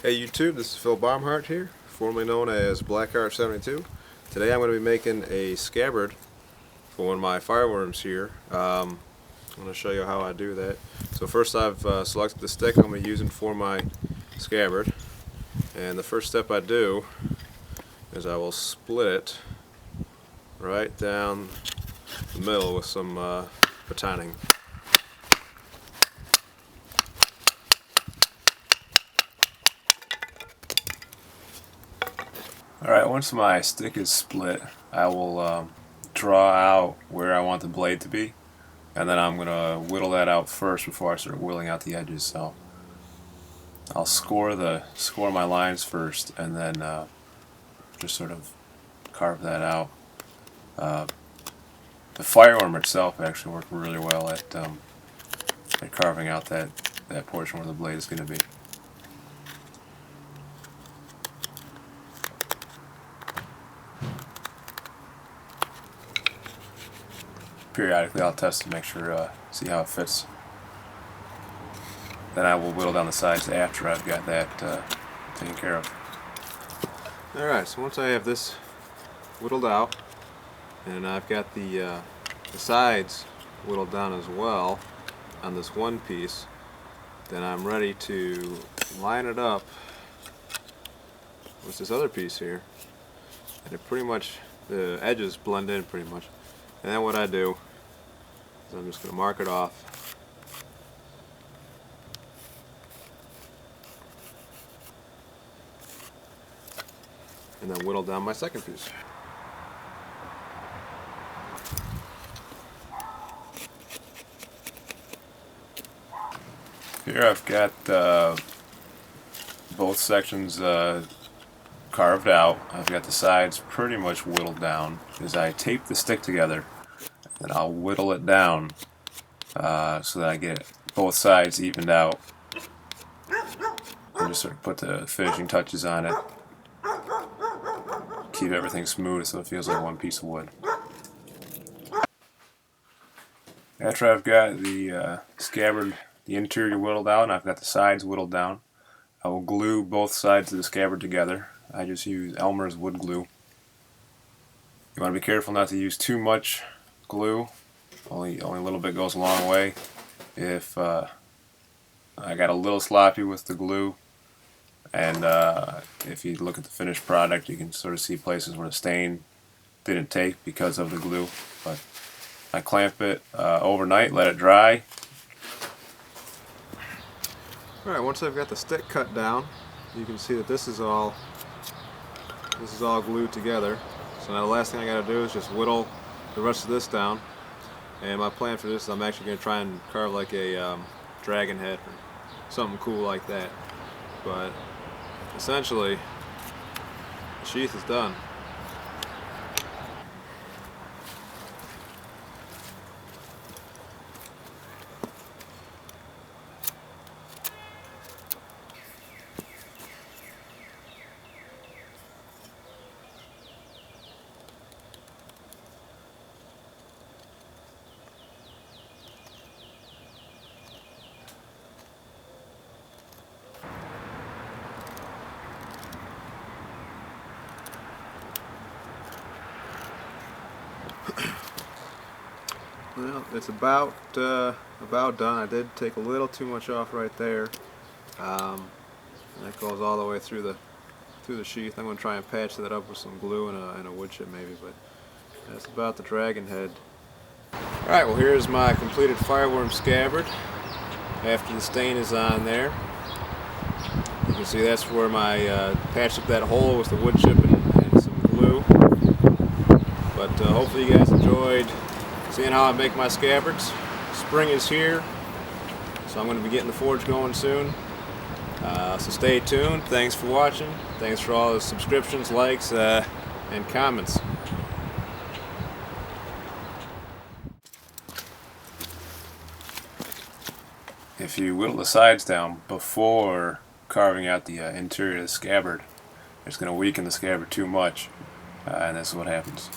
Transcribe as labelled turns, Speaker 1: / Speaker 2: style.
Speaker 1: Hey YouTube, this is Phil Baumhart here, formerly known as Blackheart72. Today I'm going to be making a scabbard for one of my fireworms here. I'm going to show you how I do that. So first I've selected the stick I'm going to be using for my scabbard. And the first step I do is I will split it right down the middle with some batoning. Alright, once my stick is split, I will draw out where I want the blade to be, and then I'm going to whittle that out first before I start whittling out the edges. So I'll score my lines first, and then just sort of carve that out. The Firewyrm itself actually worked really well at carving out that portion where the blade is going to be. Periodically I'll test to make sure, see how it fits. Then I will whittle down the sides after I've got that taken care of. Alright, so once I have this whittled out, and I've got the sides whittled down as well on this one piece, then I'm ready to line it up with this other piece here. And it pretty much, the edges blend in pretty much. And then what I do is I'm just going to mark it off. And then whittle down my second piece. Here I've got both sections carved out. I've got the sides pretty much whittled down. As I tape the stick together, and I'll whittle it down so that I get both sides evened out. And just sort of put the finishing touches on it. Keep everything smooth so it feels like one piece of wood. After I've got the scabbard, the interior whittled out, and I've got the sides whittled down, I will glue both sides of the scabbard together. I just use Elmer's wood glue. You want to be careful not to use too much glue. Only a little bit goes a long way. If I got a little sloppy with the glue, and if you look at the finished product, you can sort of see places where the stain didn't take because of the glue. But I clamp it overnight, let it dry. Alright, once I've got the stick cut down, you can see that this is all glued together. So now the last thing I got to do is just whittle the rest of this down. And my plan for this is I'm actually going to try and carve like a dragon head or something cool like that. But essentially, the sheath is done. Well, it's about done. I did take a little too much off right there. And that goes all the way through the sheath. I'm going to try and patch that up with some glue and a wood chip maybe, but that's about the dragon head. Alright, well here's my completed Firewyrm scabbard after the stain is on there. You can see that's where my patched up that hole with the wood chip and some glue. But hopefully you guys enjoyed seeing how I make my scabbards. Spring is here, so I'm going to be getting the forge going soon. So stay tuned. Thanks for watching. Thanks for all the subscriptions, likes, and comments. If you whittle the sides down before carving out the interior of the scabbard, it's going to weaken the scabbard too much, and that's what happens.